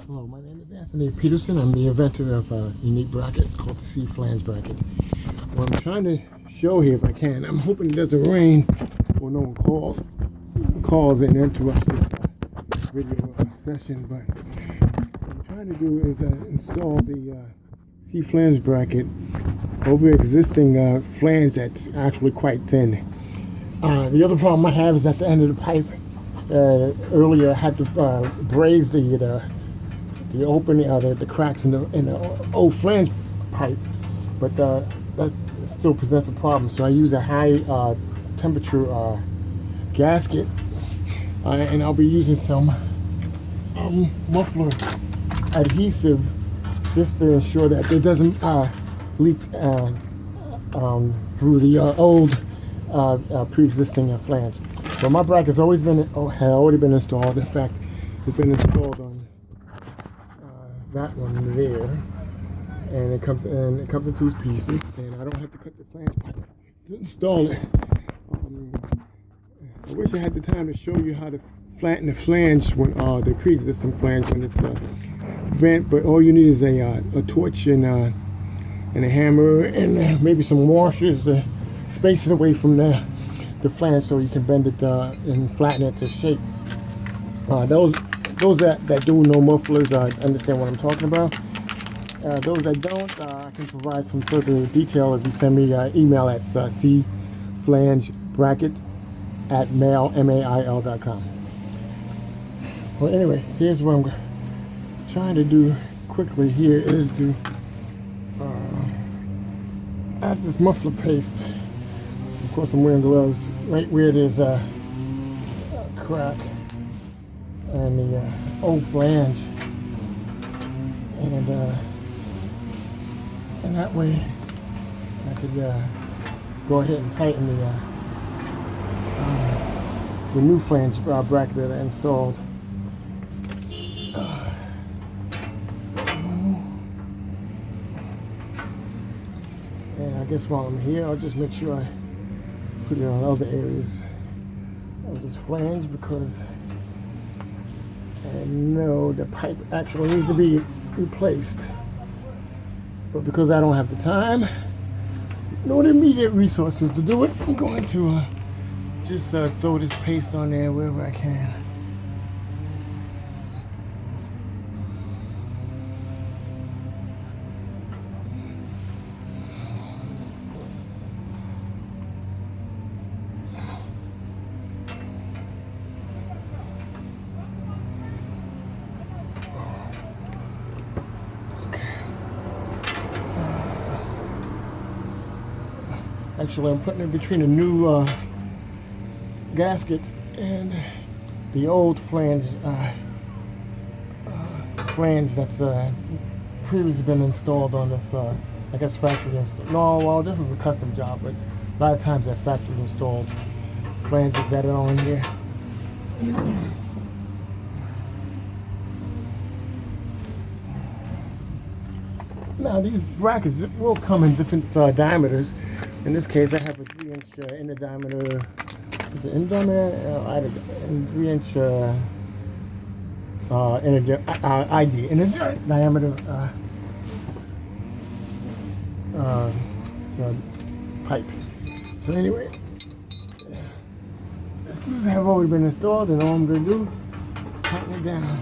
Hello, my name is Anthony Peterson. I'm the inventor of a unique bracket called the Flange Bracket. What I'm trying to show here, if I can, I'm hoping it doesn't rain or no one calls and interrupts this video session, but what I'm trying to do is install the Flange Bracket over existing flange that's actually quite thin. The other problem I have is at the end of the pipe. Earlier I had to braze the opening, the cracks in the old flange pipe, but that still presents a problem. So I use a high temperature gasket, and I'll be using some muffler adhesive just to ensure that it doesn't leak through the old pre-existing flange. But my bracket's had already been installed. In fact, it's been installed on that one there, and it comes in two pieces, and I don't have to cut the flange pipe to install it. I wish I had the time to show you how to flatten the flange when the pre-existing flange when it's bent, but all you need is a torch and a hammer and maybe some washers, space it away from the flange so you can bend it and flatten it to shape. Those that do know mufflers understand what I'm talking about. Those that don't, I can provide some further detail if you send me an email at cflangebracket@mail.com. Well, anyway, here's what I'm trying to do quickly here is to add this muffler paste. Of course, I'm wearing gloves right where there's a crack and the old flange, and that way I could go ahead and tighten the new flange bracket that I installed. And I guess while I'm here, I'll just make sure I put it on other areas of this flange, because I know the pipe actually needs to be replaced, but because I don't have the time nor the immediate resources to do it, I'm going to just throw this paste on there wherever I can. Actually, I'm putting it between the new gasket and the old flange that's previously been installed on this, I guess, factory installed. No, well, this is a custom job, but a lot of times that factory installed flanges that are on here. Now, these brackets will come in different diameters. In this case, I have a 3-inch inner diameter. Is it inner diameter? I don't know. 3-inch inner diameter pipe. So anyway, the screws have already been installed, and all I'm going to do is tighten it down.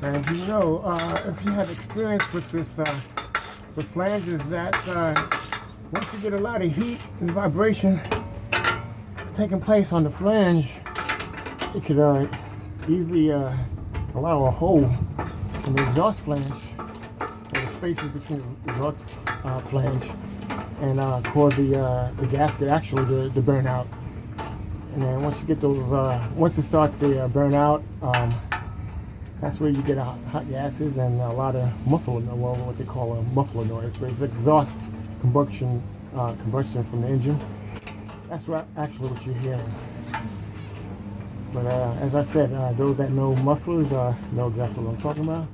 As you know, if you have experience with this, the flanges, that once you get a lot of heat and vibration taking place on the flange, it could easily allow a hole in the exhaust flange, or the spaces between the exhaust flange, and cause the gasket actually to burn out. And then once you get those, once it starts to burn out, that's where you get hot gases and a lot of muffler, well, what they call a muffler noise, but it's exhaust combustion from the engine. That's actually what you're hearing. But as I said, those that know mufflers know exactly what I'm talking about.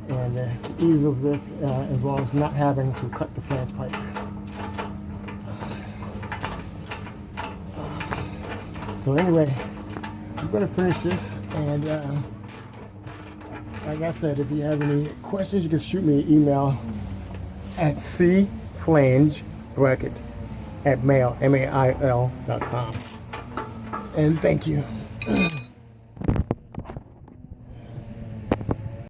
And the ease of this involves not having to cut the flange pipe. So anyway, I'm going to finish this, and like I said, if you have any questions, you can shoot me an email at cflangebracket@mail.com. And thank you.